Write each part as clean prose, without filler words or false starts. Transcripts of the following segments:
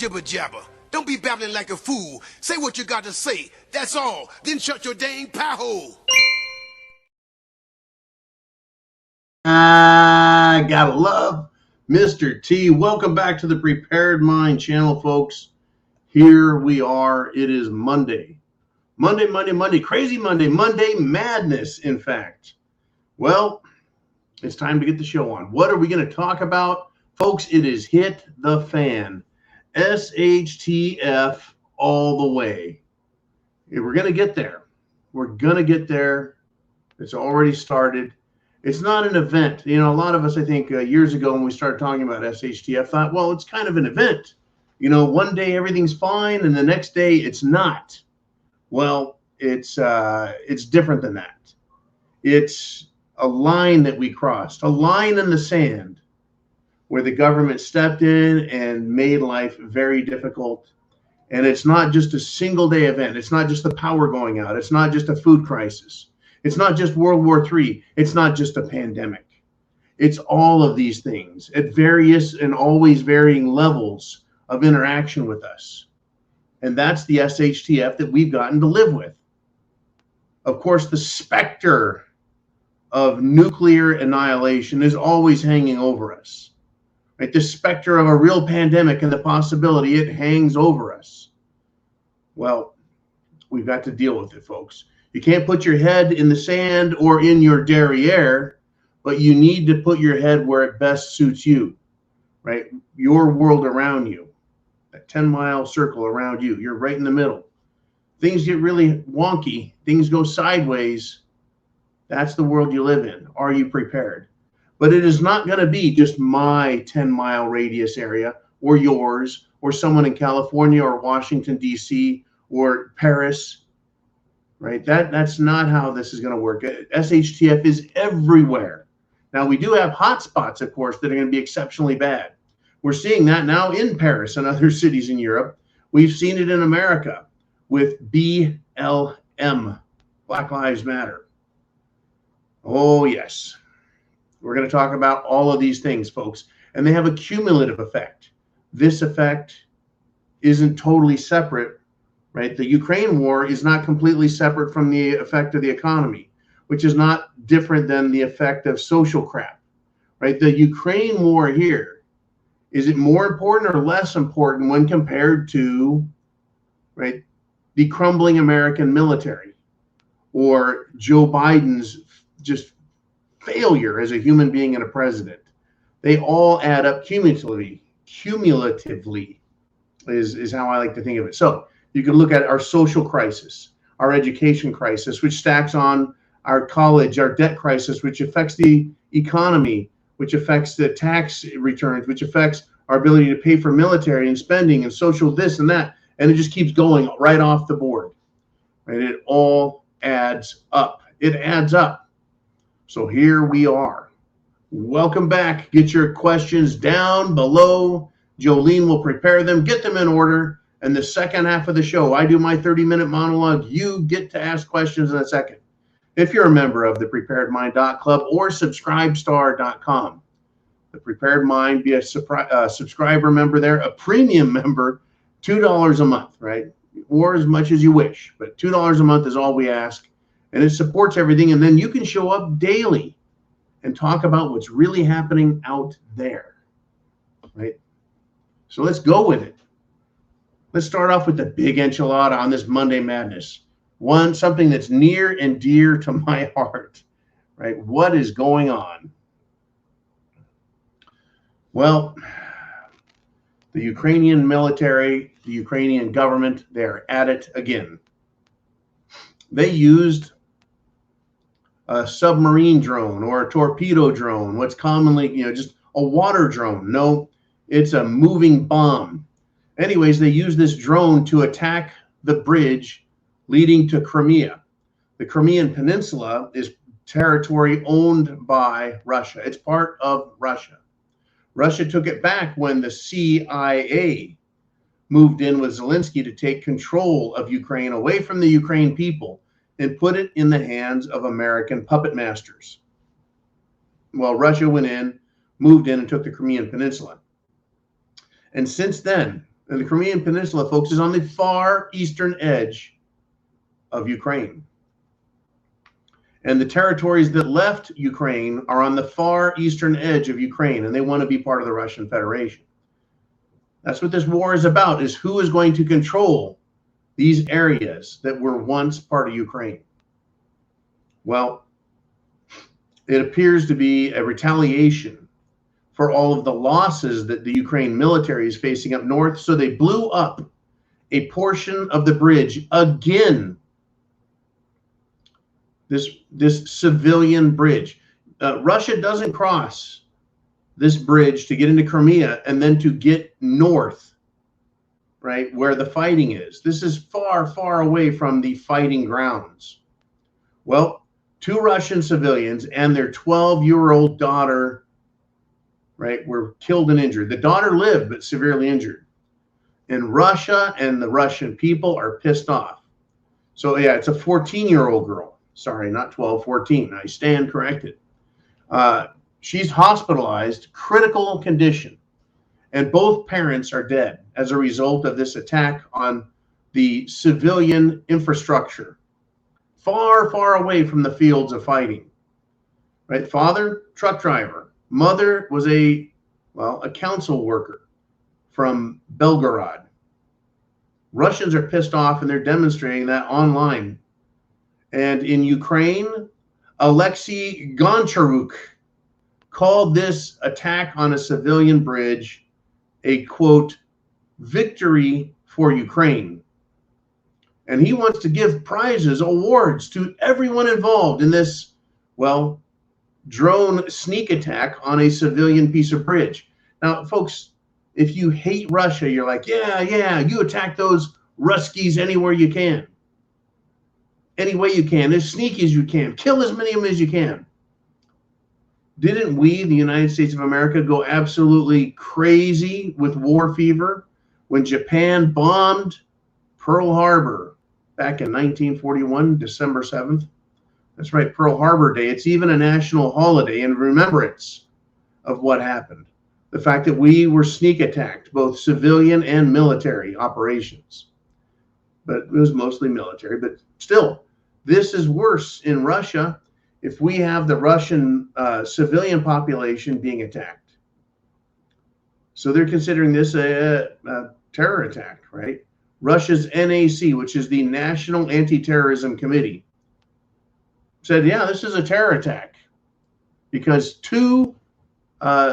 jibber jabber. Don't be babbling like a fool. Say what you got to say. That's all. Then shut your dang pie hole. I gotta love Mr. T. Welcome back to the Prepared Mind channel, folks. Here we are. It is Monday. Monday. Crazy Monday. Monday madness, in fact. Well, it's time to get the show on. What are we going to talk about? Folks, it is hit the fan. SHTF all the way. We're going to get there. We're going to get there. It's already started. It's not an event. You know, a lot of us, I think, years ago when we started talking about SHTF, thought, well, it's kind of an event. You know, one day everything's fine, and the next day it's not. Well, it's different than that. It's a line that we crossed, a line in the sand where the government stepped in and made life very difficult. And it's not just a single day event. It's not just the power going out. It's not just a food crisis. It's not just World War III. It's not just a pandemic. It's all of these things at various and always varying levels of interaction with us. And that's the SHTF that we've gotten to live with. Of course, the specter of nuclear annihilation is always hanging over us. Right? The specter of a real pandemic and the possibility it hangs over us. Well, we've got to deal with it, folks. You can't put your head in the sand or in your derriere, but you need to put your head where it best suits you, right? Your world around you, that 10-mile circle around you. You're right in the middle. Things get really wonky. Things go sideways. That's the world you live in. Are you prepared? But it is not going to be just my 10-mile radius area or yours or someone in California or Washington, D.C. or Paris. Right? That's not how this is going to work. SHTF is everywhere. Now, we do have hot spots, of course, that are going to be exceptionally bad. We're seeing that now in Paris and other cities in Europe. We've seen it in America with BLM, Black Lives Matter. Oh, yes. We're going to talk about all of these things, folks, and they have a cumulative effect. This effect isn't totally separate. Right? The Ukraine war is not completely separate from the effect of the economy, which is not different than the effect of social crap. Right? The Ukraine war here, is it more important or less important when compared to, right, the crumbling American military or Joe Biden's just failure as a human being and a president? They all add up cumulatively is how I like to think of it. So you can look at our social crisis, our education crisis, which stacks on our college, our debt crisis, which affects the economy, which affects the tax returns, which affects our ability to pay for military and spending and social this and that. And it just keeps going right off the board. Right? It all adds up. It adds up. So here we are. Welcome back. Get your questions down below. Jolene will prepare them, get them in order. And the second half of the show, I do my 30-minute monologue. You get to ask questions in a second. If you're a member of the preparedmind.club or subscribestar.com, the Prepared Mind, be a subscriber member there, a premium member, $2 a month, right? Or as much as you wish, but $2 a month is all we ask. And it supports everything. And then you can show up daily and talk about what's really happening out there, right? So let's go with it. Let's start off with the big enchilada on this Monday Madness. Something that's near and dear to my heart, right? What is going on? Well, the Ukrainian military, the Ukrainian government, they're at it again. They used a submarine drone or a torpedo drone, what's commonly, just a water drone. No, it's a moving bomb. Anyways, they used this drone to attack the bridge leading to Crimea. The Crimean Peninsula is territory owned by Russia. It's part of Russia. Russia took it back when the CIA moved in with Zelensky to take control of Ukraine away from the Ukraine people and put it in the hands of American puppet masters. Well, Russia went in, moved in, and took the Crimean Peninsula. And since then, And the Crimean Peninsula, folks, is on the far eastern edge of Ukraine. And the territories that left Ukraine are on the far eastern edge of Ukraine, and they want to be part of the Russian Federation. That's what this war is about, is who is going to control these areas that were once part of Ukraine. Well, it appears to be a retaliation for all of the losses that the Ukraine military is facing up north. So they blew up a portion of the bridge again. This civilian bridge. Russia doesn't cross this bridge to get into Crimea and then to get north, right, where the fighting is. This is far, far away from the fighting grounds. Well, 2 Russian civilians and their 12-year-old daughter, right, were killed and injured. The daughter lived, but severely injured. And Russia and the Russian people are pissed off. So yeah, it's a 14-year-old girl. Sorry, not 12, 14. I stand corrected. She's hospitalized, critical condition. And both parents are dead as a result of this attack on the civilian infrastructure. Far, far away from the fields of fighting. Right? Father, truck driver. Mother was a council worker from Belgorod. Russians are pissed off and they're demonstrating that online. And in Ukraine, Alexei Goncharuk called this attack on a civilian bridge a, quote, victory for Ukraine. And he wants to give prizes, awards to everyone involved in this, well, drone sneak attack on a civilian piece of bridge. Now, folks, if you hate Russia, you're like, yeah, you attack those Ruskies anywhere you can. Any way you can, as sneaky as you can, kill as many of them as you can. Didn't we, the United States of America, go absolutely crazy with war fever when Japan bombed Pearl Harbor back in 1941, December 7th? That's right, Pearl Harbor Day. It's even a national holiday in remembrance of what happened. The fact that we were sneak attacked, both civilian and military operations. But it was mostly military, but still, this is worse in Russia if we have the Russian civilian population being attacked. So they're considering this a terror attack, right? Russia's NAC, which is the National Anti-Terrorism Committee, said, yeah, this is a terror attack because 2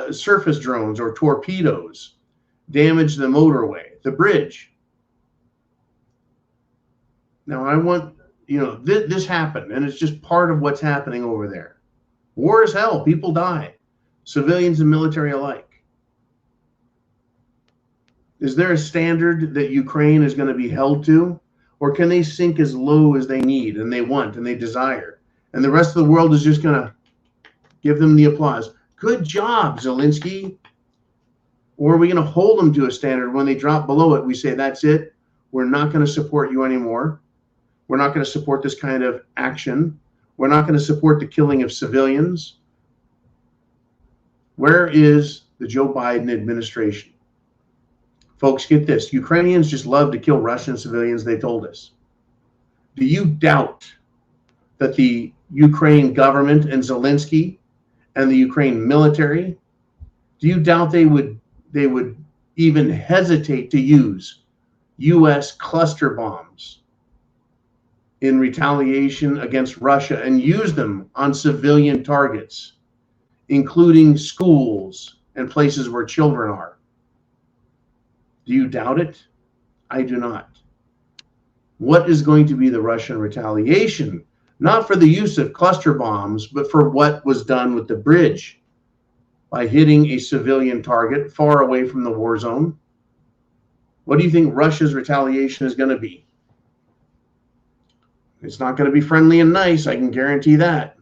surface drones or torpedoes damaged the motorway, the bridge. Now, I want, this happened, and it's just part of what's happening over there. War is hell. People die, civilians and military alike. Is there a standard that Ukraine is going to be held to? Or can they sink as low as they need and they want and they desire? And the rest of the world is just going to give them the applause. Good job, Zelensky. Or are we going to hold them to a standard? When they drop below it, we say, that's it. We're not going to support you anymore. We're not going to support this kind of action. We're not going to support the killing of civilians. Where is the Joe Biden administration? Folks, get this. Ukrainians just love to kill Russian civilians, they told us. Do you doubt that the Ukraine government and Zelensky and the Ukraine military, do you doubt they would even hesitate to use U.S. cluster bombs in retaliation against Russia and use them on civilian targets, including schools and places where children are? Do you doubt it? I do not. What is going to be the Russian retaliation? Not for the use of cluster bombs, but for what was done with the bridge by hitting a civilian target far away from the war zone. What do you think Russia's retaliation is going to be? It's not going to be friendly and nice, I can guarantee that.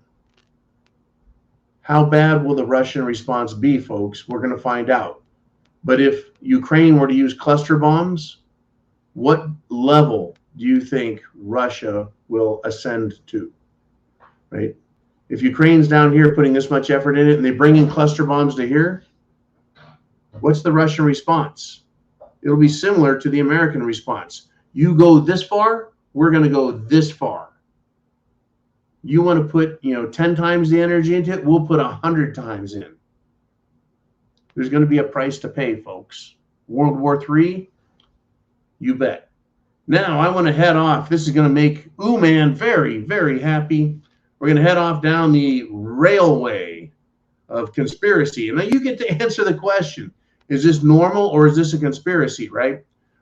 How bad will the Russian response be, folks? We're going to find out. But if Ukraine were to use cluster bombs, what level do you think Russia will ascend to? Right? If Ukraine's down here putting this much effort in it and they bring in cluster bombs to here, what's the Russian response? It'll be similar to the American response. You go this far, we're going to go this far. You want to put, 10 times the energy into it, we'll put 100 times in. There's going to be a price to pay, folks. World War III, you bet. Now I want to head off. This is going to make Man very, very happy. We're going to head off down the railway of conspiracy. And now you get to answer the question, is this normal or is this a conspiracy, right?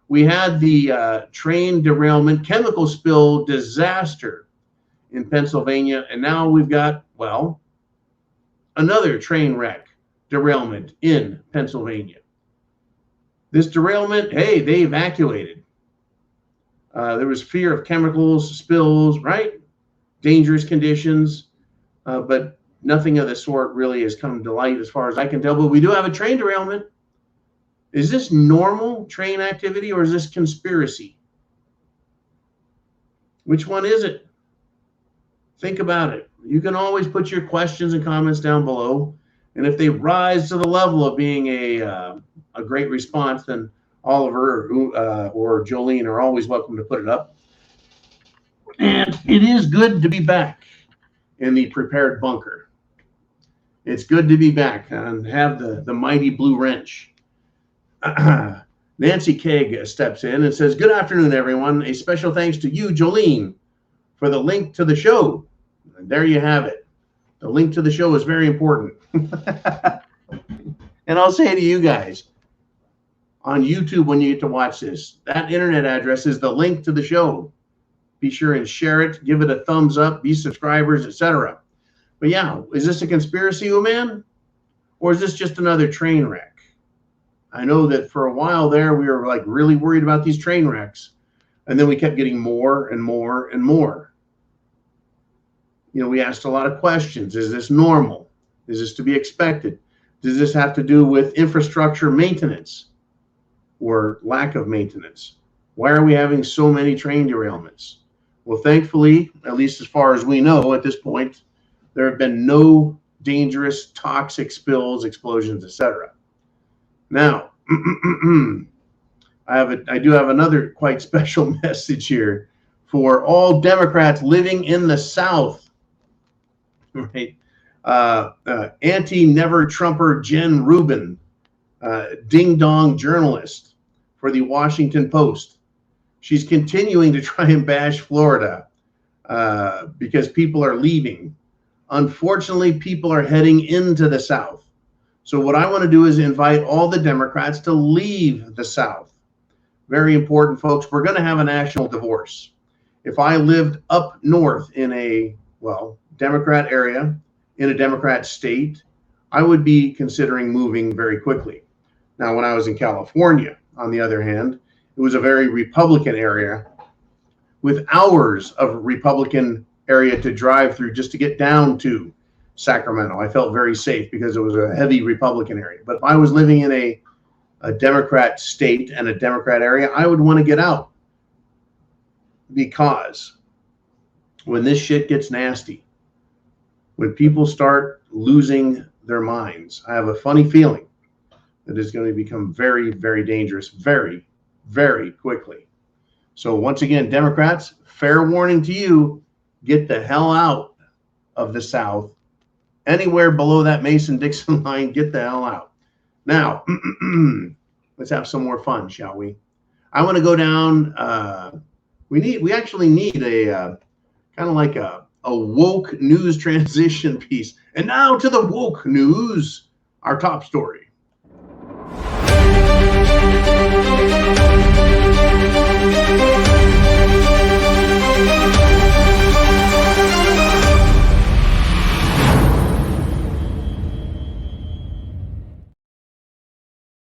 We had the train derailment, chemical spill disaster in Pennsylvania. And now we've got, another train wreck derailment in Pennsylvania. This derailment, hey, they evacuated. There was fear of chemicals, spills, right? Dangerous conditions, but nothing of the sort really has come to light as far as I can tell. But we do have a train derailment. Is this normal train activity or is this conspiracy? Which one is it? Think about it. You can always put your questions and comments down below. And if they rise to the level of being a great response, then Oliver or Jolene are always welcome to put it up. And it is good to be back in the prepared bunker. It's good to be back and have the mighty blue wrench. Nancy Keg steps in and says, "Good afternoon, everyone. A special thanks to you, Jolene, for the link to the show." And there you have it. The link to the show is very important. And I'll say to you guys, on YouTube when you get to watch this, that internet address is the link to the show. Be sure and share it, give it a thumbs up, be subscribers, etc. But yeah, is this a conspiracy, man? Or is this just another train wreck? I know that for a while there, we were like really worried about these train wrecks. And then we kept getting more and more and more. We asked a lot of questions. Is this normal? Is this to be expected? Does this have to do with infrastructure maintenance or lack of maintenance? Why are we having so many train derailments? Well, thankfully, at least as far as we know at this point, there have been no dangerous, toxic spills, explosions, etc. Now, I do have another quite special message here for all Democrats living in the South, right? Anti-never-Trumper Jen Rubin, ding-dong journalist for the Washington Post. She's continuing to try and bash Florida because people are leaving. Unfortunately, people are heading into the South. So what I want to do is invite all the Democrats to leave the South. Very important, folks. We're going to have a national divorce. If I lived up north in a, Democrat area, in a Democrat state, I would be considering moving very quickly. Now, when I was in California, on the other hand, it was a very Republican area with hours of Republican area to drive through just to get down to Sacramento. I felt very safe because it was a heavy Republican area. But if I was living in a Democrat state and a Democrat area, I would want to get out. Because when this shit gets nasty, when people start losing their minds, I have a funny feeling that it's going to become very, very dangerous very, very quickly. So once again, Democrats, fair warning to you, get the hell out of the South. Anywhere below that Mason-Dixon line, get the hell out. Now, let's have some more fun, shall we? I want to go down. We actually need a kind of like a woke news transition piece. And now to the woke news, our top story.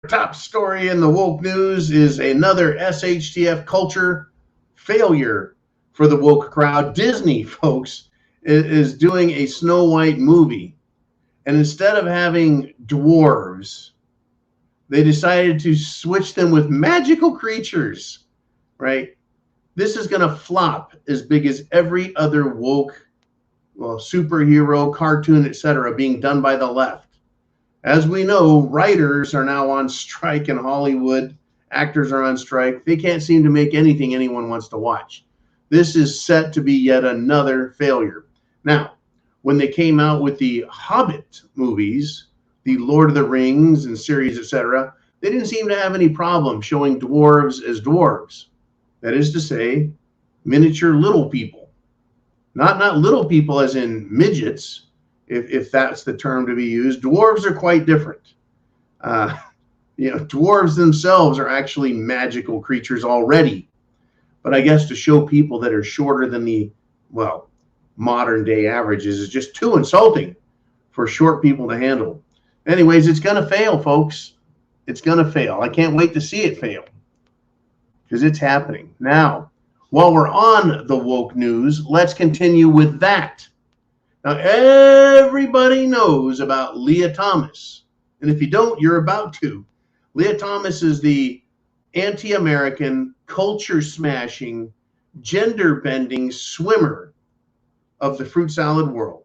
Top story in the woke news is another SHTF culture failure for the woke crowd. Disney, folks, is doing a Snow White movie. And instead of having dwarves, they decided to switch them with magical creatures, right? This is going to flop as big as every other woke, superhero, cartoon, etc., being done by the left. As we know, writers are now on strike in Hollywood, actors are on strike. They can't seem to make anything anyone wants to watch. This is set to be yet another failure. Now, when they came out with the Hobbit movies, the Lord of the Rings and series, etc., they didn't seem to have any problem showing dwarves as dwarves. That is to say, miniature little people. Not little people as in midgets, if that's the term to be used. Dwarves are quite different. Dwarves themselves are actually magical creatures already. But I guess to show people that are shorter than the, modern day averages is just too insulting for short people to handle. Anyways, it's going to fail, folks. It's going to fail. I can't wait to see it fail because it's happening. Now, while we're on the woke news, let's continue with that. Now, everybody knows about Leah Thomas. And if you don't, you're about to. Leah Thomas is the anti-American, culture-smashing, gender-bending swimmer of the fruit salad world.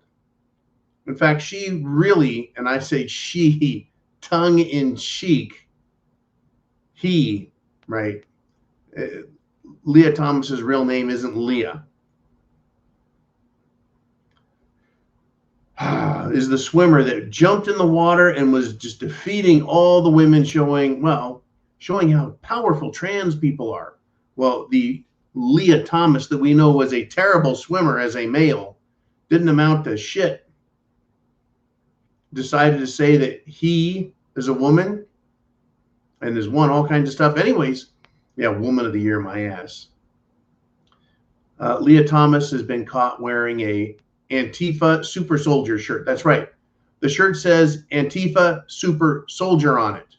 In fact, she really, and I say she, tongue-in-cheek, right? Leah Thomas's real name isn't Leah. Is the swimmer that jumped in the water and was just defeating all the women, showing how powerful trans people are. Well, the Leah Thomas that we know was a terrible swimmer as a male didn't amount to shit. Decided to say that he is a woman and has won all kinds of stuff. Anyways, yeah, Woman of the Year, my ass. Leah Thomas has been caught wearing a Antifa Super Soldier shirt. That's right. The shirt says Antifa Super Soldier on it.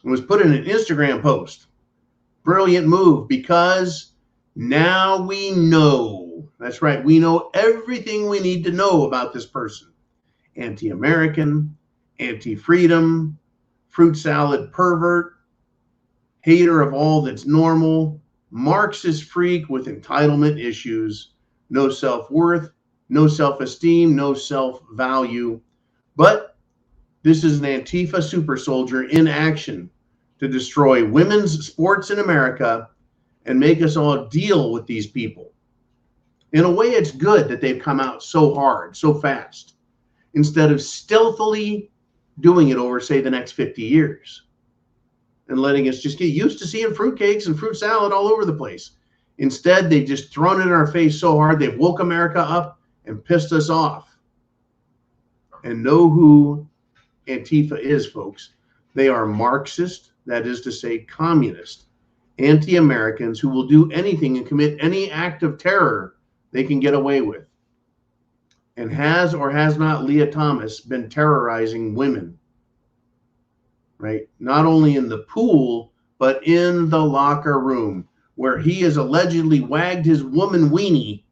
It was put in an Instagram post. Brilliant move, because now we know. That's right. We know everything we need to know about this person. Anti-American, anti-freedom, fruit salad pervert, hater of all that's normal, Marxist freak with entitlement issues, no self-worth, no self-esteem, no self-value. But this is an Antifa super soldier in action to destroy women's sports in America and make us all deal with these people. In a way, it's good that they've come out so hard, so fast, instead of stealthily doing it over, say, the next 50 years and letting us just get used to seeing fruitcakes and fruit salad all over the place. Instead, they've just thrown it in our face so hard, they've woke America up and pissed us off. And know who Antifa is, folks. They are Marxist, that is to say, communist, anti-Americans who will do anything and commit any act of terror they can get away with. And has or has not Leah Thomas been terrorizing women? Right? Not only in the pool, but in the locker room, where he has allegedly wagged his woman weenie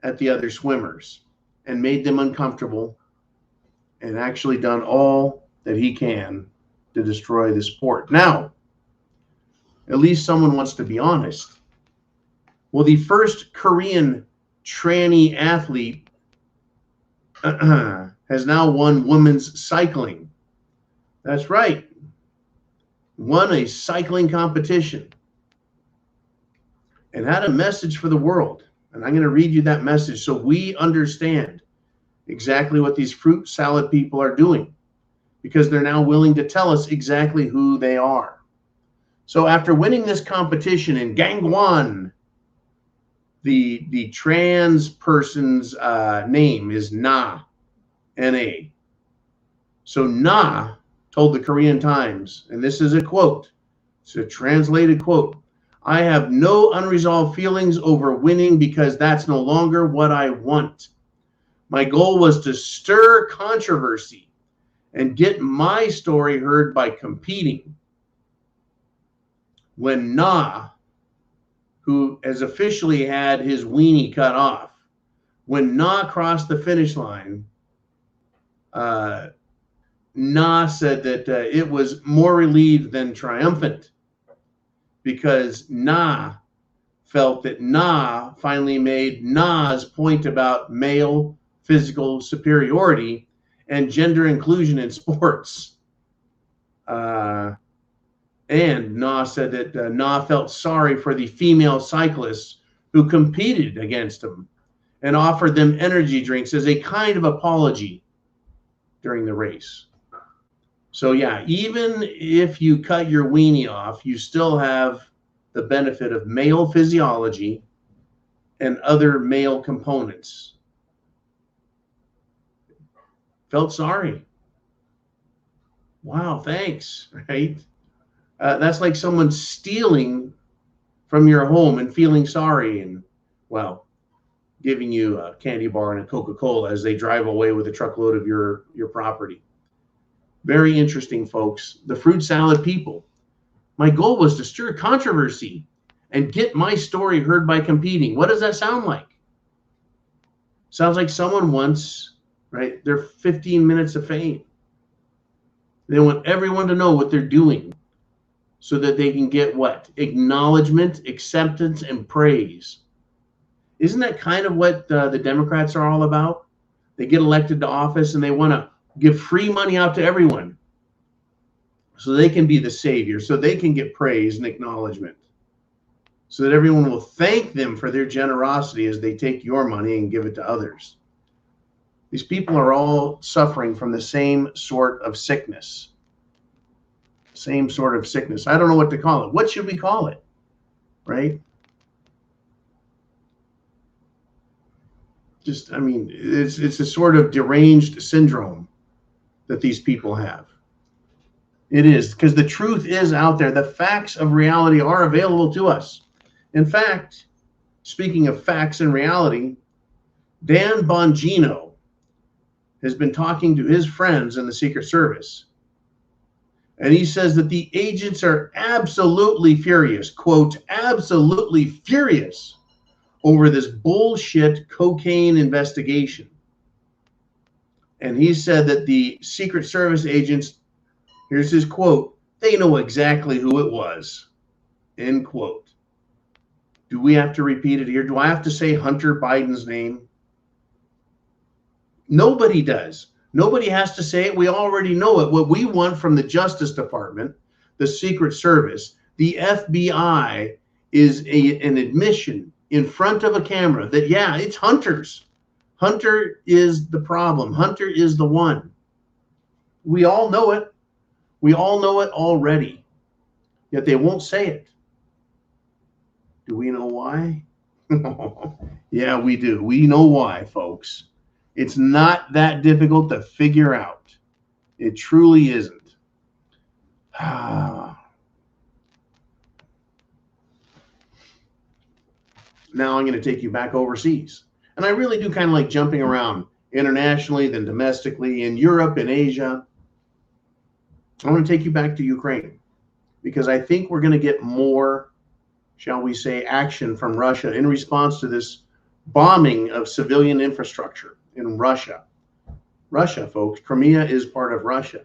at the other swimmers and made them uncomfortable, and actually done all that he can to destroy the sport. Now, at least someone wants to be honest. Well, the first Korean tranny athlete has now won women's cycling. That's right. Won a cycling competition and had a message for the world. And I'm going to read you that message so we understand exactly what these fruit salad people are doing, because they're now willing to tell us exactly who they are. So after winning this competition in Gangwon, the trans person's name is Na, N-A. So Na told the Korean Times, and this is a quote, it's a translated quote, "I have no unresolved feelings over winning because that's no longer what I want. My goal was to stir controversy and get my story heard by competing." When Na, who has officially had his weenie cut off, when Na crossed the finish line, Na said that it was more relieved than triumphant, because Na felt that Na finally made Na's point about male physical superiority and gender inclusion in sports. And And Na said that Na felt sorry for the female cyclists who competed against him and offered them energy drinks as a kind of apology during the race. So yeah, even if you cut your weenie off, you still have the benefit of male physiology and other male components. Felt sorry. Wow, thanks, right? That's like someone stealing from your home and feeling sorry and, well, giving you a candy bar and a Coca-Cola as they drive away with a truckload of your property. Very interesting, folks. The fruit salad people. My goal was to stir controversy and get my story heard by competing. What does that sound like? Sounds like someone wants, right, their 15 minutes of fame. They want everyone to know what they're doing so that they can get what? Acknowledgement, acceptance, and praise. Isn't that kind of what the Democrats are all about? They get elected to office and they want to give free money out to everyone so they can be the savior, so they can get praise and acknowledgement, so that everyone will thank them for their generosity as they take your money and give it to others. These people are all suffering from the same sort of sickness. Same sort of sickness. I don't know what to call it. What should we call it? Right? Just, I mean, it's a sort of deranged syndrome that these people have. It is, because the truth is out there. The facts of reality are available to us. In fact, speaking of facts and reality, Dan Bongino has been talking to his friends in the Secret Service. And he says that the agents are absolutely furious, quote, absolutely furious over this bullshit cocaine investigation. And he said that the Secret Service agents, here's his quote, they know exactly who it was, end quote. Do we have to repeat it here? Do I have to say Hunter Biden's name? Nobody does. Nobody has to say it. We already know it. What we want from the Justice Department, the Secret Service, the FBI is an admission in front of a camera that, yeah, it's Hunter's. Hunter is the problem. Hunter is the one. We all know it. We all know it already. Yet they won't say it. Do we know why? Yeah, we do. We know why, folks. It's not that difficult to figure out. It truly isn't. Now I'm going to take you back overseas. And I really do kind of like jumping around internationally, then domestically, in Europe, in Asia. I want to take you back to Ukraine because I think we're going to get more, shall we say, action from Russia in response to this bombing of civilian infrastructure in Russia. Russia, folks, Crimea is part of Russia.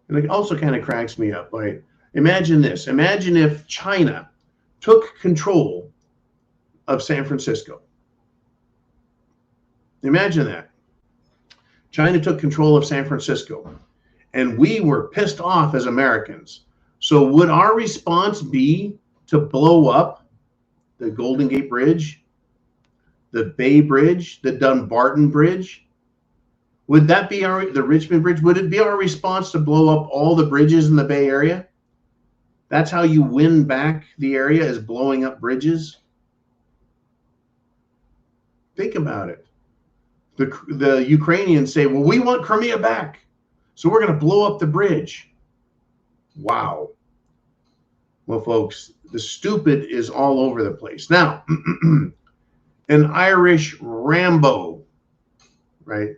And it also kind of cracks me up. Right? Imagine this. Imagine if China took control of San Francisco. Imagine that. China took control of San Francisco, and we were pissed off as Americans. So would our response be to blow up the Golden Gate Bridge, the Bay Bridge, the Dumbarton Bridge? Would that be the Richmond Bridge? Would it be our response to blow up all the bridges in the Bay Area? That's how you win back the area, is blowing up bridges? Think about it. The Ukrainians say, well, we want Crimea back, so we're going to blow up the bridge. Wow. Well, folks, the stupid is all over the place. Now, an Irish Rambo, right?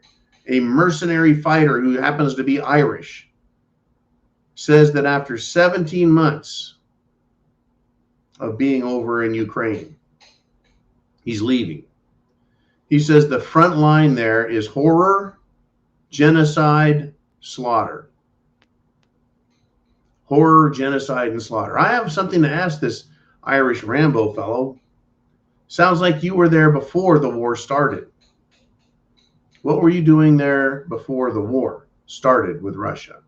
A mercenary fighter who happens to be Irish, says that after 17 months of being over in Ukraine, he's leaving. He says the front line there is horror, genocide, slaughter. Horror, genocide, and slaughter. I have something to ask this Irish Rambo fellow. Sounds like you were there before the war started. What were you doing there before the war started with Russia?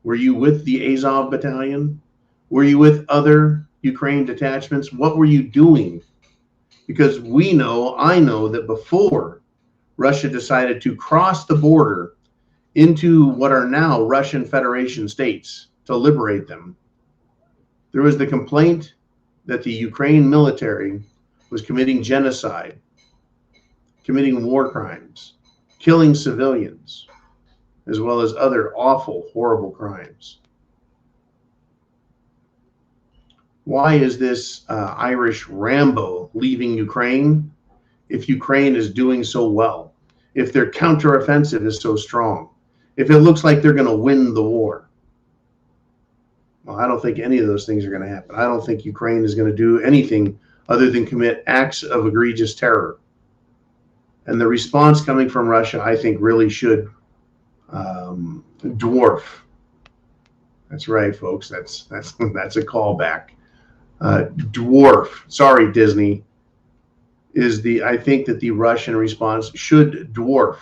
Were you with the Azov battalion? Were you with other Ukraine detachments? What were you doing? Because I know that before Russia decided to cross the border into what are now Russian Federation states to liberate them, there was the complaint that the Ukraine military was committing genocide, committing war crimes, killing civilians, as well as other awful, horrible crimes. Why is this Irish Rambo leaving Ukraine if Ukraine is doing so well? If their counteroffensive is so strong? If it looks like they're going to win the war? Well, I don't think any of those things are going to happen. I don't think Ukraine is going to do anything other than commit acts of egregious terror. And the response coming from Russia, I think, really should dwarf. That's right, folks. That's a callback. Dwarf. Sorry, Disney. I think that the Russian response should dwarf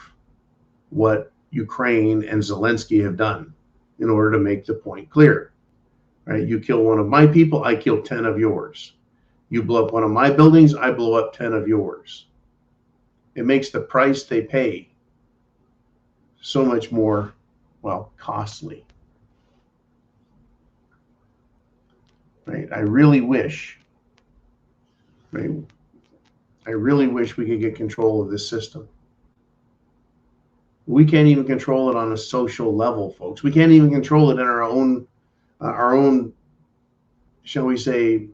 what Ukraine and Zelensky have done in order to make the point clear. Right? You kill one of my people, I kill 10 of yours. You blow up one of my buildings, I blow up 10 of yours. It makes the price they pay so much more, well, costly. Right? I really wish we could get control of this system. We can't even control it on a social level, folks. We can't even control it in our own, shall we say,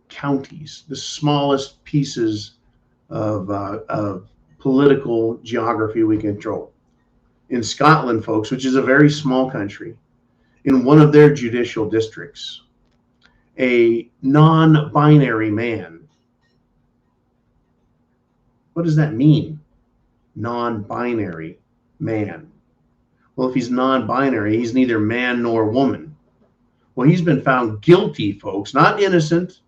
counties, the smallest pieces of political geography we control. In Scotland, folks, which is a very small country, in one of their judicial districts, a non-binary man. What does that mean? Non-binary man. Well, if he's non-binary, he's neither man nor woman. Well, he's been found guilty, folks, not innocent.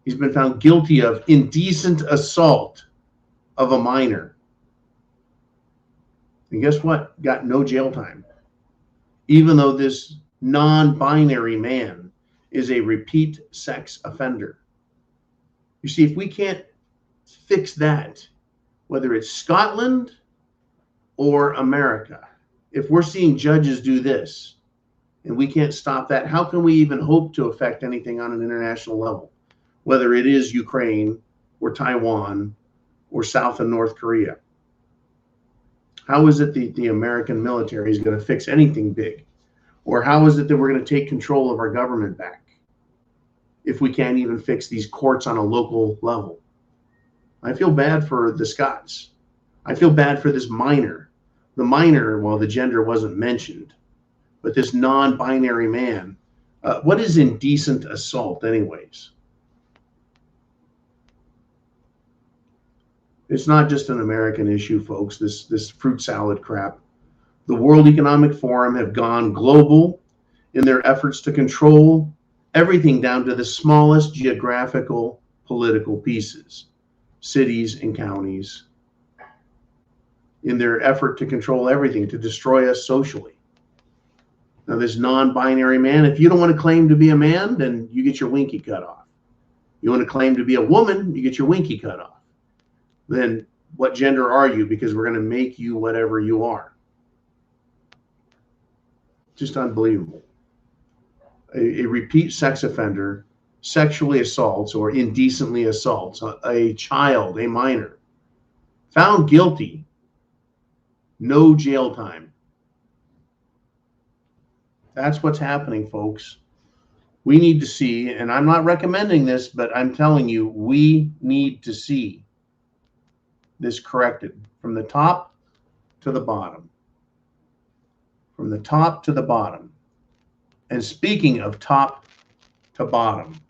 He's been found guilty of indecent assault of a minor. And guess what? Got no jail time. Even though this non-binary man is a repeat sex offender. You see, if we can't fix that, whether it's Scotland or America, if we're seeing judges do this and we can't stop that, how can we even hope to affect anything on an international level? Whether it is Ukraine or Taiwan or South and North Korea. How is it the American military is going to fix anything big? Or how is it that we're going to take control of our government back if we can't even fix these courts on a local level? I feel bad for the Scots. I feel bad for this minor. The minor, well, the gender wasn't mentioned, but this non-binary man. What is indecent assault anyways? It's not just an American issue, folks, this fruit salad crap. The World Economic Forum have gone global in their efforts to control everything down to the smallest geographical political pieces, cities and counties, in their effort to control everything, to destroy us socially. Now, this non-binary man, if you don't want to claim to be a man, then you get your winky cut off. You want to claim to be a woman, you get your winky cut off. Then what gender are you? Because we're going to make you whatever you are. Just unbelievable. A repeat sex offender sexually assaults or indecently assaults a child, a minor, found guilty, no jail time. That's what's happening, folks. We need to see, and I'm not recommending this, but I'm telling you, we need to see this corrected from the top to the bottom. From the top to the bottom. And speaking of top to bottom,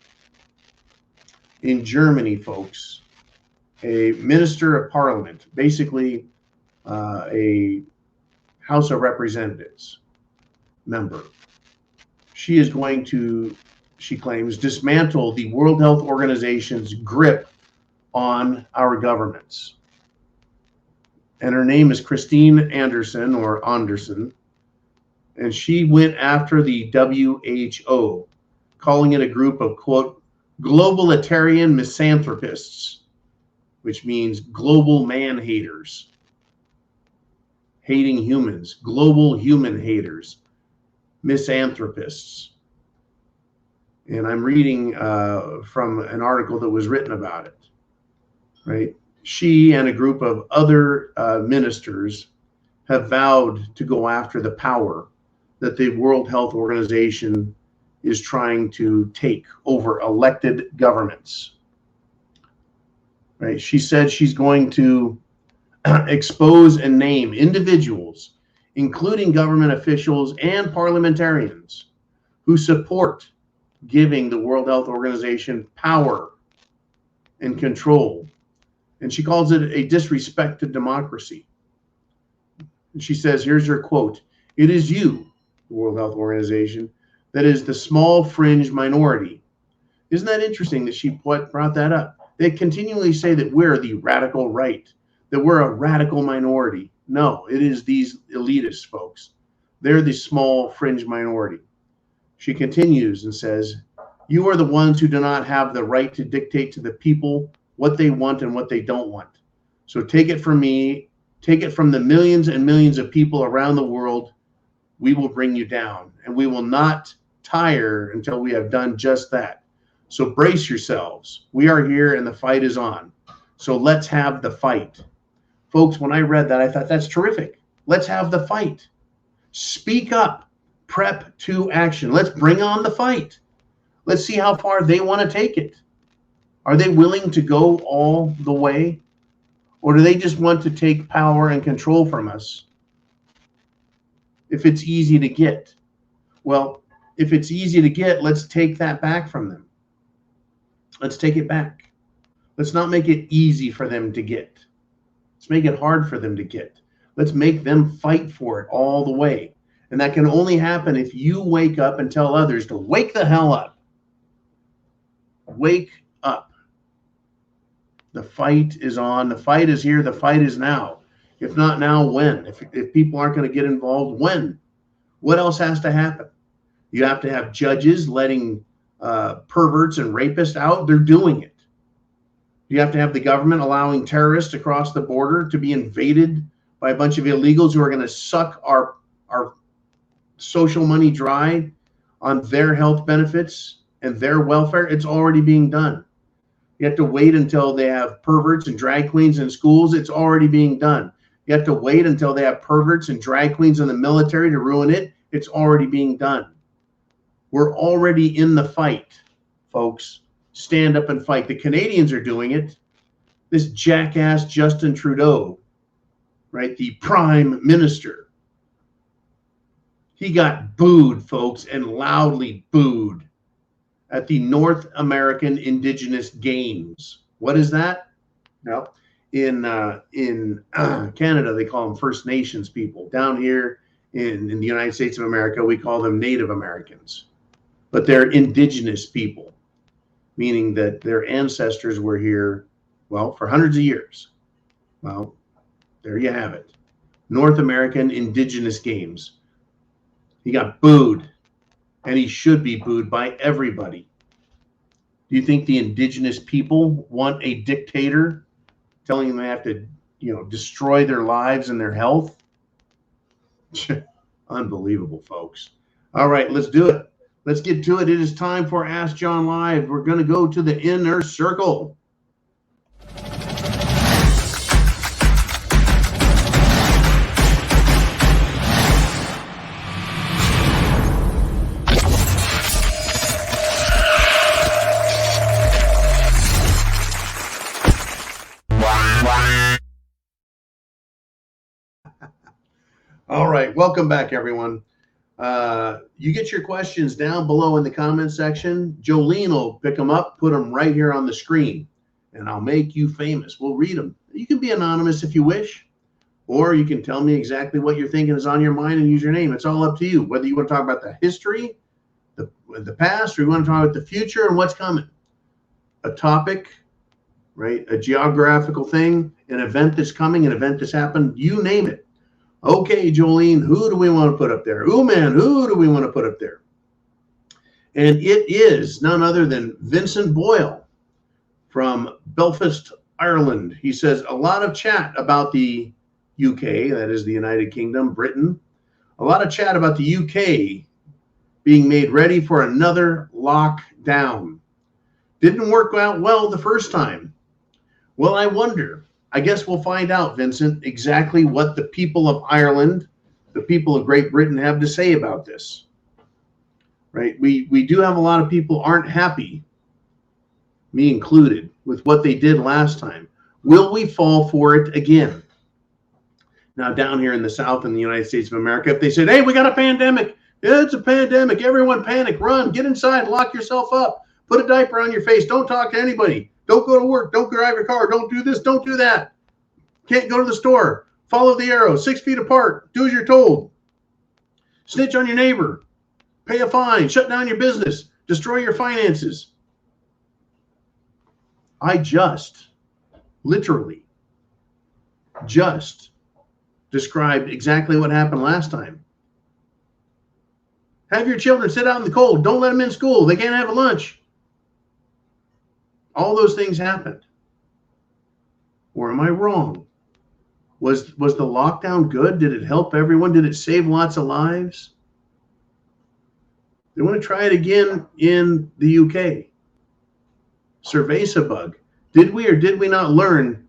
in Germany, folks, a minister of parliament, basically a House of Representatives member, she is going to, she claims, dismantle the World Health Organization's grip on our governments. And her name is Christine Anderson, or Anderson. And she went after the WHO, calling it a group of, quote, globalitarian misanthropists, which means global man haters, hating humans, global human haters, misanthropists. And I'm reading from an article that was written about it, right? She and a group of other ministers have vowed to go after the power that the World Health Organization is trying to take over elected governments, right? She said she's going to expose and name individuals, including government officials and parliamentarians, who support giving the World Health Organization power and control. And she calls it a disrespect to democracy. And she says, here's her quote, "It is you, the World Health Organization, that is the small fringe minority." Isn't that interesting that she brought that up? They continually say that we're the radical right, that we're a radical minority. No, it is these elitists, folks. They're the small fringe minority. She continues and says, "You are the ones who do not have the right to dictate to the people what they want and what they don't want. So take it from me, take it from the millions and millions of people around the world. We will bring you down, and we will not tire until we have done just that. So brace yourselves. We are here and the fight is on. So let's have the fight." Folks, when I read that, I thought, that's terrific. Let's have the fight. Speak up. Prep to action. Let's bring on the fight. Let's see how far they want to take it. Are they willing to go all the way? Or do they just want to take power and control from us if it's easy to get? Well, if it's easy to get, let's take that back from them. Let's take it back. Let's not make it easy for them to get. Let's make it hard for them to get. Let's make them fight for it all the way. And that can only happen if you wake up and tell others to wake the hell up. Wake up. The fight is on. The fight is here. The fight is now. If not now, when? If people aren't going to get involved, when? What else has to happen? You have to have judges letting perverts and rapists out. They're doing it. You have to have the government allowing terrorists across the border to be invaded by a bunch of illegals who are going to suck our social money dry on their health benefits and their welfare. It's already being done. You have to wait until they have perverts and drag queens in schools. It's already being done. You have to wait until they have perverts and drag queens in the military to ruin it. It's already being done. We're already in the fight, folks. Stand up and fight. The Canadians are doing it. This jackass Justin Trudeau, right, the Prime Minister, he got booed, folks, and loudly booed at the North American Indigenous Games. What is that? Well, in Canada, they call them First Nations people. Down here in the United States of America, we call them Native Americans. But they're indigenous people, meaning that their ancestors were here, well, for hundreds of years. Well, there you have it. North American Indigenous Games. He got booed, and he should be booed by everybody. Do you think the indigenous people want a dictator telling them they have to, destroy their lives and their health? Unbelievable, folks. All right, let's do it. Let's get to it. It is time for Ask John Live. We're going to go to the inner circle. All right, welcome back, everyone. You get your questions down below in the comment section. Jolene will pick them up, put them right here on the screen, and I'll make you famous. We'll read them. You can be anonymous if you wish, or you can tell me exactly what you're thinking is on your mind and use your name. It's all up to you, whether you want to talk about the history, the past, or you want to talk about the future and what's coming. A topic, right? A geographical thing, an event that's coming, an event that's happened, you name it. Okay, Jolene, who do we want to put up there? Ooh, man, who do we want to put up there? And it is none other than Vincent Boyle from Belfast, Ireland. He says, a lot of chat about the UK, that is the United Kingdom, Britain. A lot of chat about the UK being made ready for another lockdown. Didn't work out well the first time. Well, I wonder. I guess we'll find out, Vincent, exactly what the people of Ireland, the people of Great Britain have to say about this. Right? We do have a lot of people aren't happy, me included, with what they did last time. Will we fall for it again? Now, down here in the South in the United States of America, if they said, hey, we got a pandemic, it's a pandemic, everyone panic, run, get inside, lock yourself up, put a diaper on your face, don't talk to anybody, don't go to work, don't drive your car, don't do this, don't do that, can't go to the store, follow the arrow, 6 feet apart, do as you're told, snitch on your neighbor, pay a fine, shut down your business, destroy your finances. I just, literally, just described exactly what happened last time. Have your children sit out in the cold. Don't let them in school. They can't have a lunch. All those things happened. Or am I wrong? Was the lockdown good? Did it help everyone? Did it save lots of lives? They want to try it again in the UK. Cerveza bug. Did we or did we not learn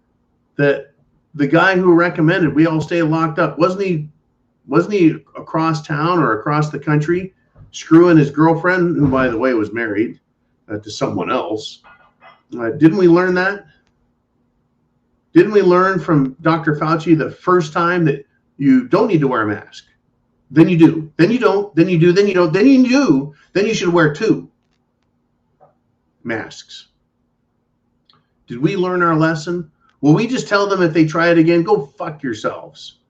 that the guy who recommended we all stay locked up, wasn't he across town or across the country screwing his girlfriend, who by the way was married to someone else? Didn't we learn that? Didn't we learn from Dr. Fauci the first time that you don't need to wear a mask? Then you do, then you don't, then you do, then you don't, then you do, then you should wear 2 masks. Did we learn our lesson? Will we just tell them if they try it again, go fuck yourselves?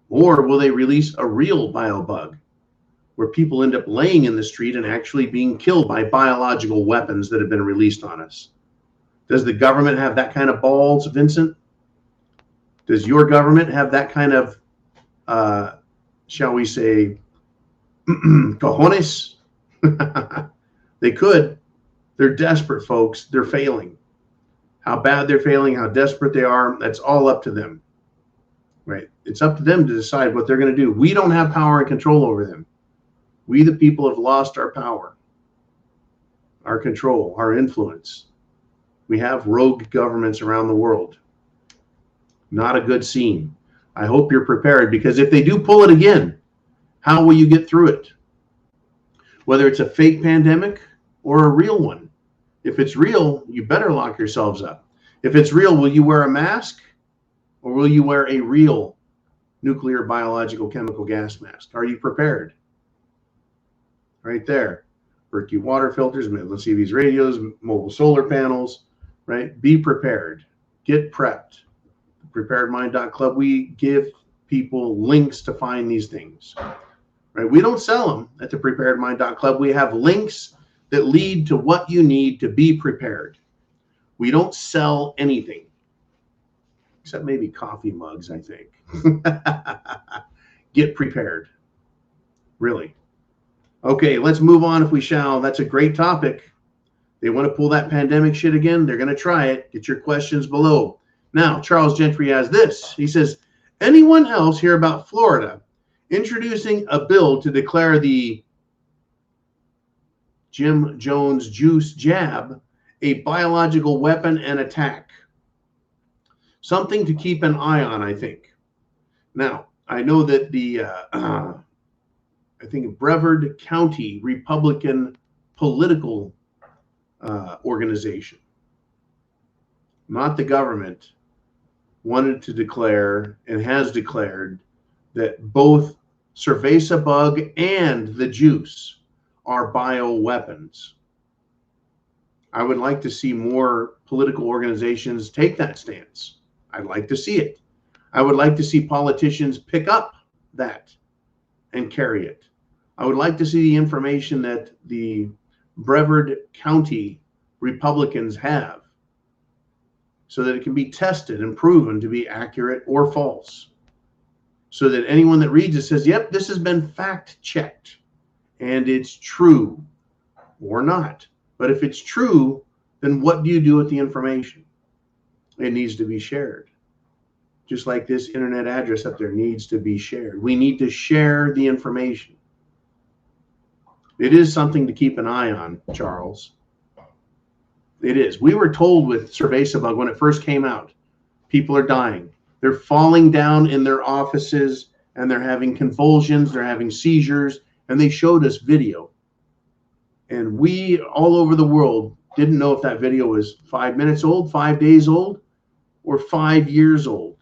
Or will they release a real biobug where people end up laying in the street and actually being killed by biological weapons that have been released on us? Does the government have that kind of balls, Vincent? Does your government have that kind of, shall we say, cojones? They could. They're desperate, folks. They're failing. How bad they're failing, how desperate they are, that's all up to them, right? It's up to them to decide what they're going to do. We don't have power and control over them. We, the people, have lost our power, our control, our influence. We have rogue governments around the world. Not a good scene. I hope you're prepared, because if they do pull it again, how will you get through it? Whether it's a fake pandemic or a real one. If it's real, you better lock yourselves up. If it's real, will you wear a mask or will you wear a real nuclear, biological, chemical gas mask? Are you prepared? Right there. Berkey water filters, let's see these radios, mobile solar panels, right? Be prepared. Get prepped. Preparedmind.club, we give people links to find these things. Right? We don't sell them at the preparedmind.club. We have links that lead to what you need to be prepared. We don't sell anything, except maybe coffee mugs, I think. Get prepared. Really. Okay, let's move on if we shall. That's a great topic. They want to pull that pandemic shit again. They're going to try it. Get your questions below. Now, Charles Gentry has this. He says, anyone else hear about Florida introducing a bill to declare the Jim Jones juice jab a biological weapon and attack? Something to keep an eye on, I think. Now, I know that the, I think Brevard County Republican political organization, not the government, wanted to declare and has declared that both cerveza bug and the juice are bioweapons. I would like to see more political organizations take that stance. I'd like to see it. I would like to see politicians pick up that and carry it. I would like to see the information that the Brevard County Republicans have so that it can be tested and proven to be accurate or false. so that anyone that reads it says, yep, this has been fact checked and it's true or not. But if it's true, then what do you do with the information? It needs to be shared. Just like this internet address up there needs to be shared. We need to share the information. It is something to keep an eye on, Charles. It is. We were told with Cerveza when it first came out, people are dying. They're falling down in their offices and they're having convulsions, they're having seizures, and they showed us video. And we all over the world didn't know if that video was 5 minutes old, 5 days old, or 5 years old.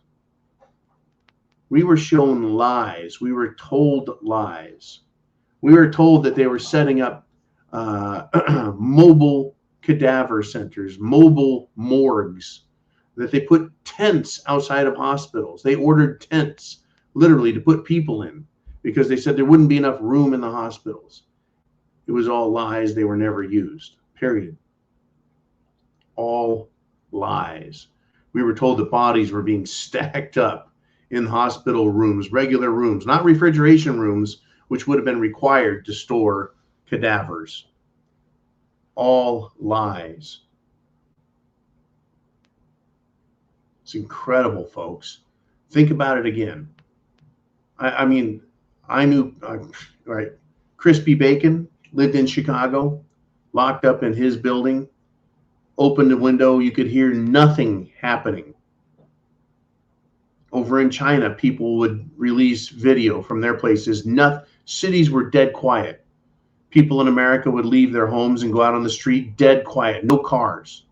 We were shown lies. We were told lies. We were told that they were setting up mobile cadaver centers, mobile morgues, that they put tents outside of hospitals. They ordered tents literally to put people in because they said there wouldn't be enough room in the hospitals. It was all lies. They were never used, period. All lies. We were told that bodies were being stacked up in hospital rooms, regular rooms, not refrigeration rooms, which would have been required to store cadavers. All lies. It's incredible, folks. Think about it again. I mean, I knew, right? Crispy Bacon lived in Chicago, locked up in his building, opened the window, you could hear nothing happening. Over in China, people would release video from their places. Cities were dead quiet. People in America would leave their homes and go out on the street, dead quiet, no cars.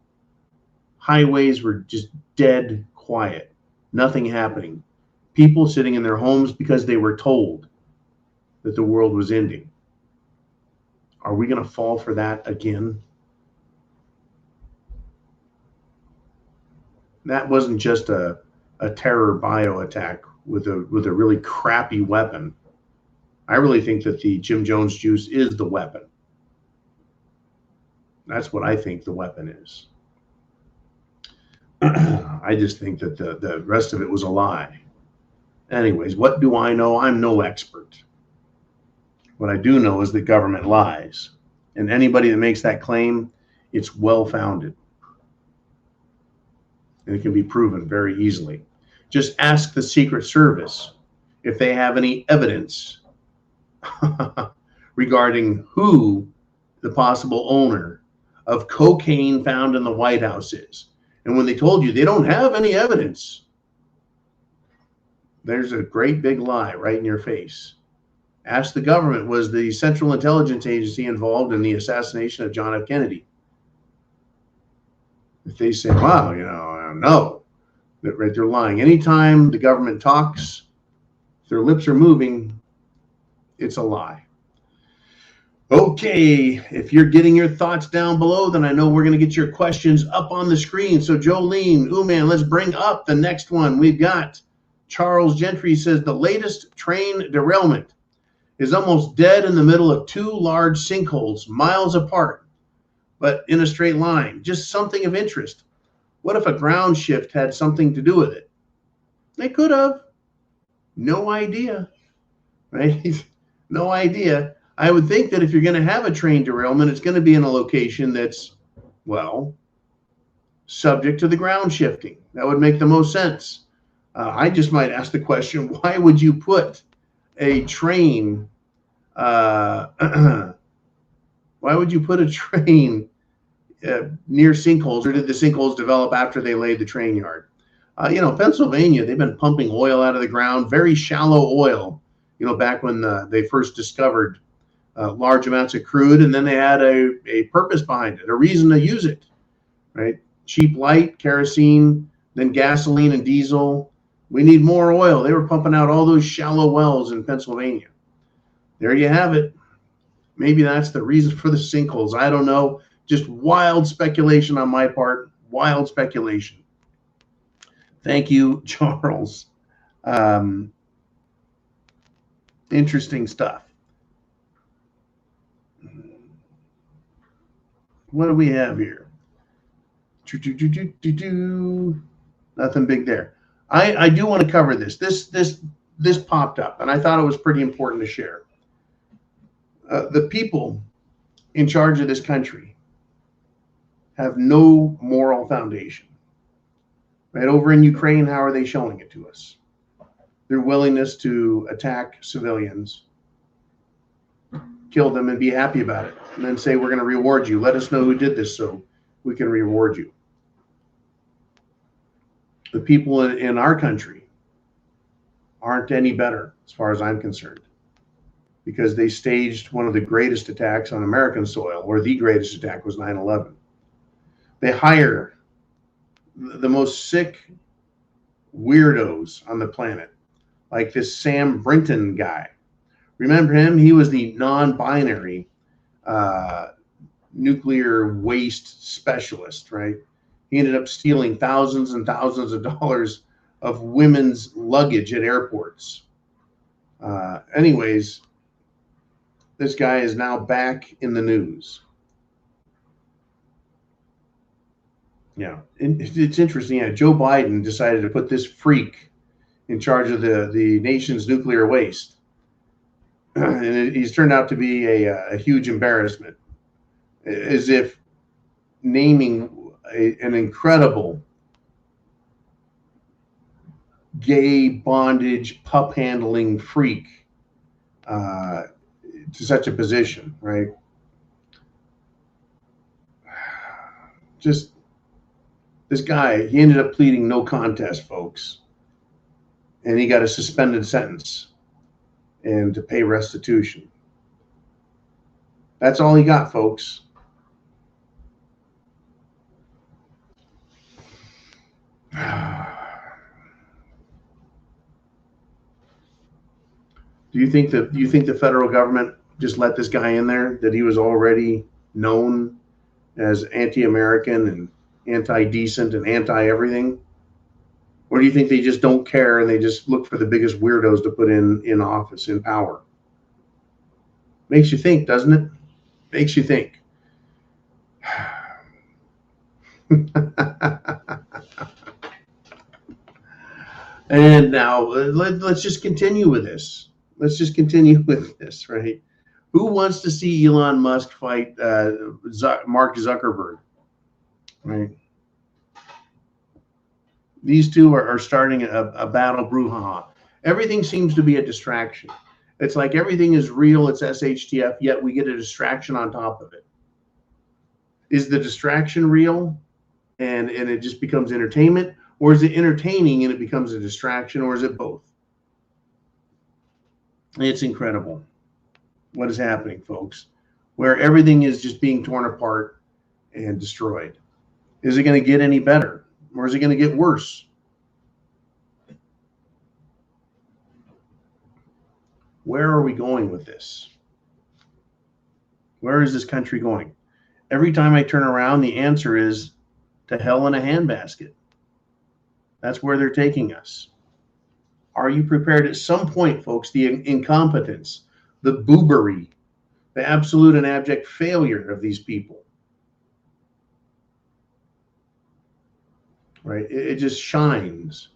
Highways were just dead quiet, nothing happening. People sitting in their homes because they were told that the world was ending. Are we going to fall for that again? That wasn't just a terror bio attack with a really crappy weapon. I really think that the Jim Jones juice is the weapon. That's what I think the weapon is. I just think that the rest of it was a lie. Anyways, what do I know? I'm no expert. What I do know is that government lies. And anybody that makes that claim, it's well-founded. And it can be proven very easily. Just ask the Secret Service if they have any evidence regarding who the possible owner of cocaine found in the White House is. And when they told you they don't have any evidence, there's a great big lie right in your face. Ask the government, was the Central Intelligence Agency involved in the assassination of John F. Kennedy? If they say, wow, no, they're lying. Anytime the government talks, if their lips are moving, it's a lie. Okay, if you're getting your thoughts down below, then I know we're going to get your questions up on the screen. So Jolene, man, let's bring up the next one. We've got Charles Gentry says the latest train derailment is almost dead in the middle of two large sinkholes, miles apart, but in a straight line. Just something of interest. What if a ground shift had something to do with it? They could have. No idea, right? No idea. I would think that if you're going to have a train derailment, it's going to be in a location that's, well, subject to the ground shifting. That would make the most sense. I just might ask the question, why would you put a train, why would you put a train near sinkholes, or did the sinkholes develop after they laid the train yard? Pennsylvania, they've been pumping oil out of the ground, very shallow oil, back when they first discovered large amounts of crude, and then they had a purpose behind it, a reason to use it, right? Cheap light, kerosene, then gasoline and diesel. We need more oil. They were pumping out all those shallow wells in Pennsylvania. There you have it. Maybe that's the reason for the sinkholes. I don't know. Just wild speculation on my part. Wild speculation. Thank you, Charles. Interesting stuff. What do we have here? Nothing big there. I do want to cover this. This this popped up, and I thought it was pretty important to share. The people in charge of this country have no moral foundation. Right over in Ukraine, how are they showing it to us? Their willingness to attack civilians, kill them, and be happy about it, and then say, we're going to reward you. Let us know who did this so we can reward you. The people in our country aren't any better, as far as I'm concerned, because they staged one of the greatest attacks on American soil, or the greatest attack was 9/11. They hire the most sick weirdos on the planet, like this Sam Brinton guy. Remember him? He was the non-binary nuclear waste specialist, right? He ended up stealing thousands and thousands of dollars of women's luggage at airports. Anyways, this guy is now back in the news. Yeah, it's interesting. Yeah, Joe Biden decided to put this freak in charge of the nation's nuclear waste. And he's turned out to be a huge embarrassment, as if naming an incredible gay bondage pup handling freak to such a position, right? Just this guy, he ended up pleading no contest, folks, and he got a suspended sentence and to pay restitution. That's all he got, folks. Do you think the federal government just let this guy in there, that he was already known as anti-American and anti-decent and anti-everything? Or do you think they just don't care and they just look for the biggest weirdos to put in office, in power? Makes you think, doesn't it? Makes you think. And now let's just continue with this. Let's just continue with this, right? Who wants to see Elon Musk fight Mark Zuckerberg, right? These two are starting a battle brouhaha. Everything seems to be a distraction. It's like everything is real, it's SHTF, yet we get a distraction on top of it. Is the distraction real and it just becomes entertainment? Or is it entertaining and it becomes a distraction? Or is it both? It's incredible what is happening, folks, where everything is just being torn apart and destroyed. Is it going to get any better? Or is it going to get worse? Where are we going with this? Where is this country going? Every time I turn around, the answer is to hell in a handbasket. That's where they're taking us. Are you prepared? At some point, folks, the incompetence, the boobery, the absolute and abject failure of these people, right? It just shines.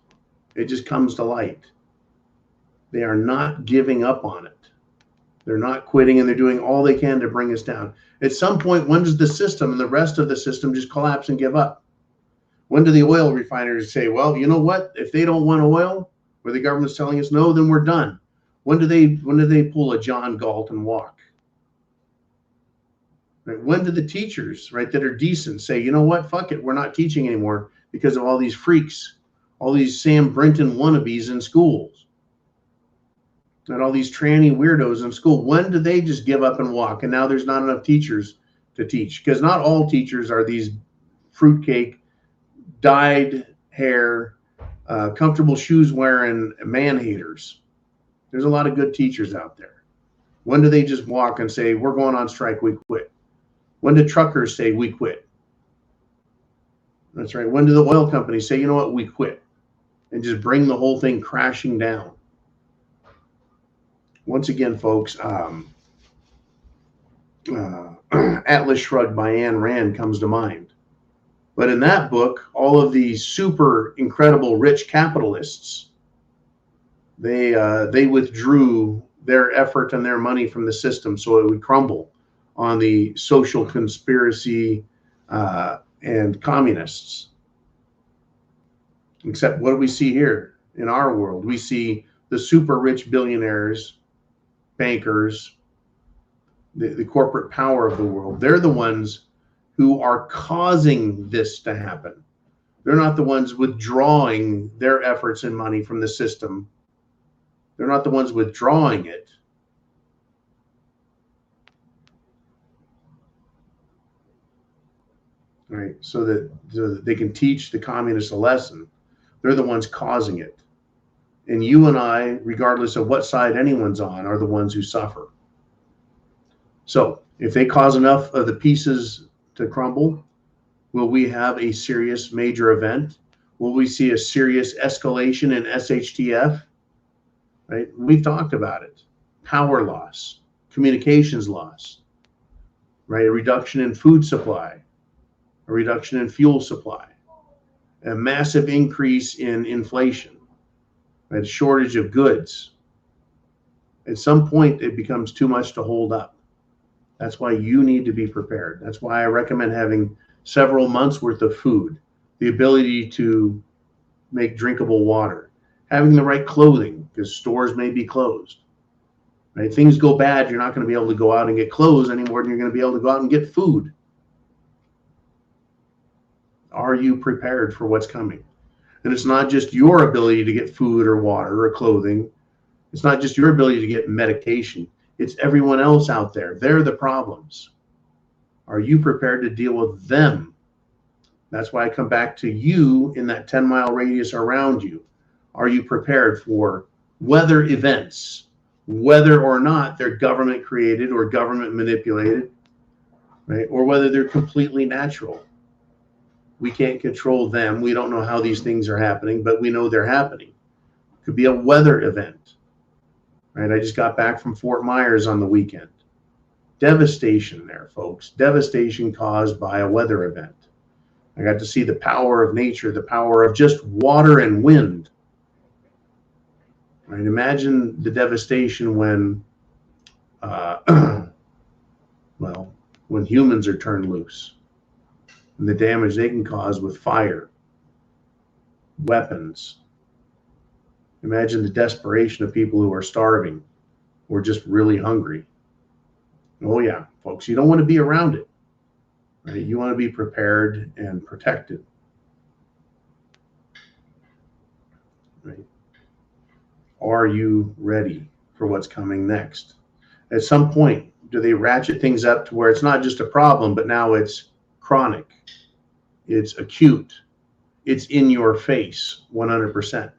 It just comes to light. They are not giving up on it. They're not quitting, and they're doing all they can to bring us down. At some point, when does the system and the rest of the system just collapse and give up? When do the oil refiners say, well, you know what? If they don't want oil, where the government's telling us no, then we're done. When do they pull a John Galt and walk? Right? When do the teachers, right, that are decent say, you know what? Fuck it, we're not teaching anymore because of all these freaks, all these Sam Brinton wannabes in schools, and all these tranny weirdos in school. When do they just give up and walk? And now there's not enough teachers to teach, because not all teachers are these fruitcake, dyed hair, comfortable shoes wearing man haters. There's a lot of good teachers out there. When do they just walk and say, we're going on strike, we quit? When do truckers say we quit? That's right. When do the oil companies say, you know what, we quit, and just bring the whole thing crashing down? Once again, folks, Atlas Shrugged by Ayn Rand comes to mind. But in that book, all of these super incredible rich capitalists They withdrew their effort and their money from the system so it would crumble on the social conspiracy and communists. Except what do we see here in our world? We see the super rich billionaires, bankers, the corporate power of the world. They're the ones who are causing this to happen. They're not the ones withdrawing their efforts and money from the system. They're not the ones withdrawing it. Right? So that they can teach the communists a lesson. They're the ones causing it. And you and I, regardless of what side anyone's on, are the ones who suffer. So if they cause enough of the pieces to crumble, will we have a serious major event? Will we see a serious escalation in SHTF? Right? We've talked about it. Power loss, communications loss, right? A reduction in food supply, a reduction in fuel supply, a massive increase in inflation, right? A shortage of goods. At some point, it becomes too much to hold up. That's why you need to be prepared. That's why I recommend having several months worth of food, the ability to make drinkable water, having the right clothing, because stores may be closed. Right? Things go bad, you're not going to be able to go out and get clothes anymore than you're going to be able to go out and get food. Are you prepared for what's coming? And it's not just your ability to get food or water or clothing. It's not just your ability to get medication. It's everyone else out there. They're the problems. Are you prepared to deal with them? That's why I come back to you in that 10-mile radius around you. Are you prepared for weather events, whether or not they're government created or government manipulated, right? Or whether they're completely natural. We can't control them. We don't know how these things are happening, but we know they're happening. It could be a weather event, right? I just got back from Fort Myers on the weekend. Devastation there, folks. Devastation caused by a weather event. I got to see the power of nature, the power of just water and wind. Right? Imagine the devastation when, well, when humans are turned loose, and the damage they can cause with fire, weapons. Imagine the desperation of people who are starving or just really hungry. Oh yeah, folks, you don't want to be around it. Right? You want to be prepared and protected. Right? Are you ready for what's coming next? At some point, do they ratchet things up to where it's not just a problem, but now it's chronic, it's acute, it's in your face 100%.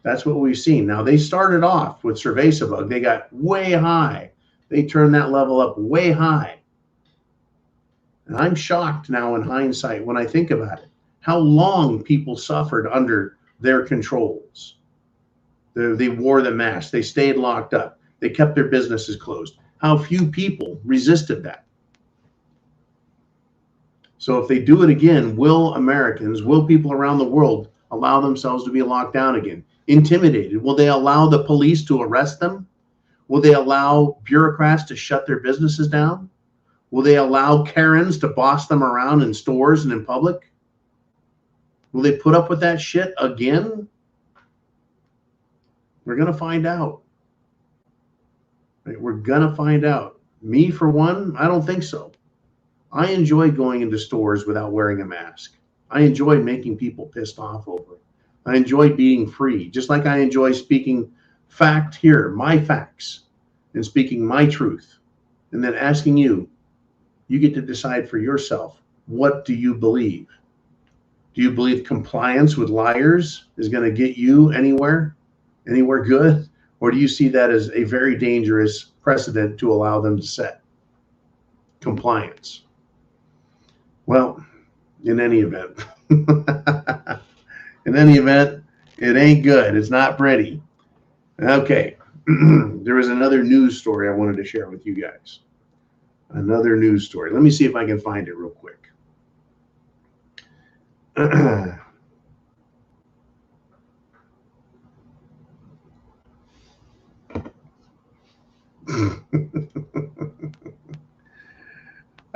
That's what we've seen. Now, they started off with Cerveza-Bug. They got way high. They turned that level up way high. And I'm shocked now in hindsight when I think about it, how long people suffered under their controls. They wore the mask. They stayed locked up. They kept their businesses closed. How few people resisted that. So if they do it again, will Americans, will people around the world allow themselves to be locked down again? Intimidated? Will they allow the police to arrest them? Will they allow bureaucrats to shut their businesses down? Will they allow Karens to boss them around in stores and in public? Will they put up with that shit again? We're going to find out. Right? We're going to find out. Me, for one, I don't think so. I enjoy going into stores without wearing a mask. I enjoy making people pissed off over it. I enjoy being free, just like I enjoy speaking fact here, my facts, and speaking my truth, and then asking you, you get to decide for yourself, what do you believe? Do you believe compliance with liars is going to get you anywhere good? Or do you see that as a very dangerous precedent to allow them to set? Compliance. Well, in any event, it ain't good. It's not pretty. Okay. There was another news story I wanted to share with you guys. Another news story. Let me see if I can find it real quick.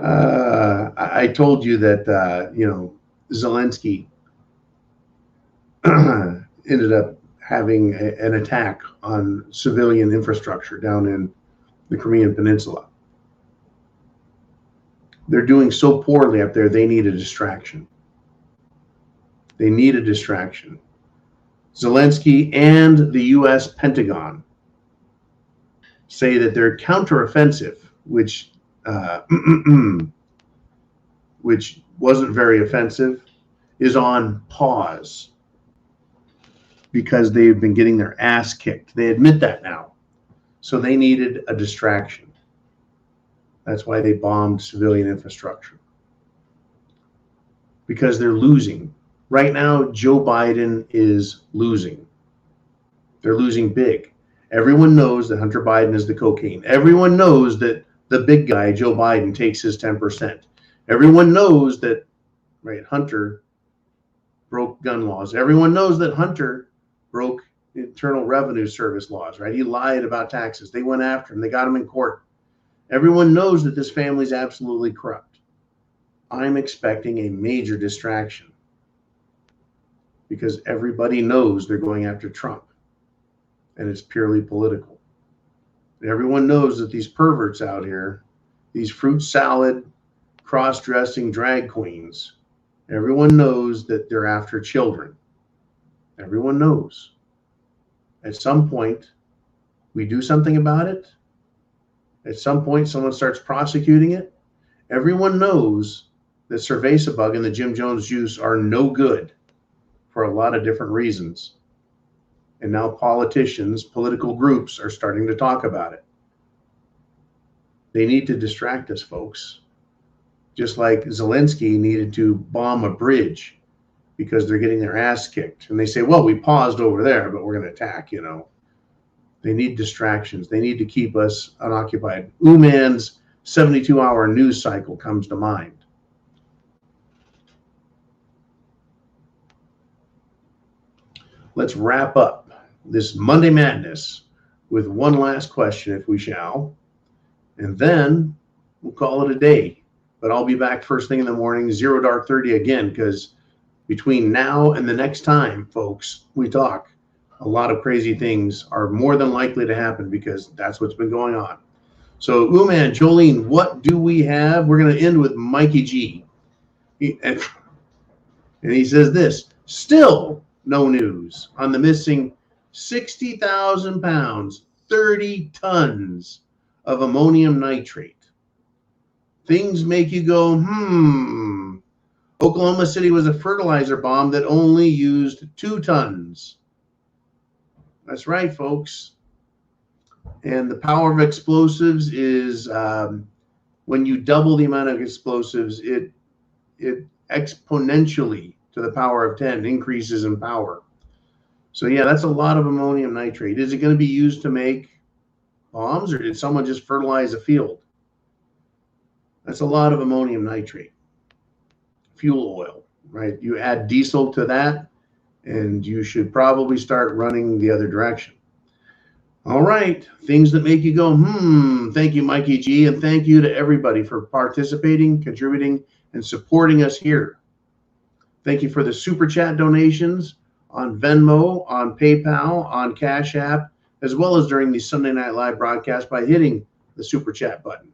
I told you that, Zelensky ended up having an attack on civilian infrastructure down in the Crimean Peninsula. They're doing so poorly up there, they need a distraction. They need a distraction. Zelensky and the U.S. Pentagon say that their counteroffensive, which which wasn't very offensive, is on pause because they've been getting their ass kicked. They admit that now. So they needed a distraction. That's why they bombed civilian infrastructure. Because they're losing. Right now, Joe Biden is losing. They're losing big. Everyone knows that Hunter Biden is the cocaine. Everyone knows that the big guy, Joe Biden, takes his 10%. Everyone knows that, right, Hunter broke gun laws. Everyone knows that Hunter broke Internal Revenue Service laws, right? He lied about taxes. They went after him. They got him in court. Everyone knows that this family's absolutely corrupt. I'm expecting a major distraction because everybody knows they're going after Trump, and it's purely political. Everyone knows that these perverts out here, these fruit salad, cross-dressing drag queens, everyone knows that they're after children. Everyone knows. At some point, we do something about it. At some point, someone starts prosecuting it. Everyone knows that cerveza bug and the Jim Jones juice are no good for a lot of different reasons. And now politicians, political groups are starting to talk about it. They need to distract us, folks. Just like Zelensky needed to bomb a bridge because they're getting their ass kicked. And they say, well, we paused over there, but we're going to attack, They need distractions. They need to keep us unoccupied. Uman's 72-hour news cycle comes to mind. Let's wrap up this Monday Madness with one last question, if we shall. And then we'll call it a day. But I'll be back first thing in the morning, 0 dark 30 again, because between now and the next time, folks, we talk, a lot of crazy things are more than likely to happen because that's what's been going on. So, Uman, Jolene, what do we have? We're going to end with Mikey G. And he says this, still no news on the missing 60,000 pounds, 30 tons of ammonium nitrate. Things make you go, Oklahoma City was a fertilizer bomb that only used 2 tons. That's right, folks. And the power of explosives is when you double the amount of explosives, it exponentially to the power of 10 increases in power. So yeah, that's a lot of ammonium nitrate. Is it going to be used to make bombs, or did someone just fertilize a field? That's a lot of ammonium nitrate. Fuel oil, right? You add diesel to that, and you should probably start running the other direction. All right, things that make you go, Thank you, Mikey G, and thank you to everybody for participating, contributing, and supporting us here. Thank you for the Super Chat donations on Venmo, on PayPal, on CashApp, as well as during the Sunday Night Live broadcast by hitting the Super Chat button.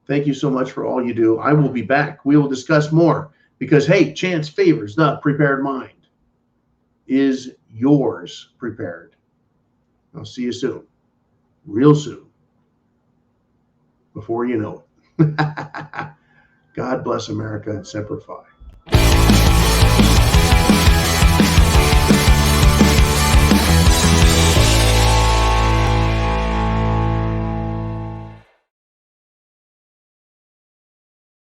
Thank you so much for all you do. I will be back. We will discuss more because, hey, chance favors the prepared mind. Is yours prepared? I'll see you soon. Real soon. Before you know it. God bless America and Semper Fi.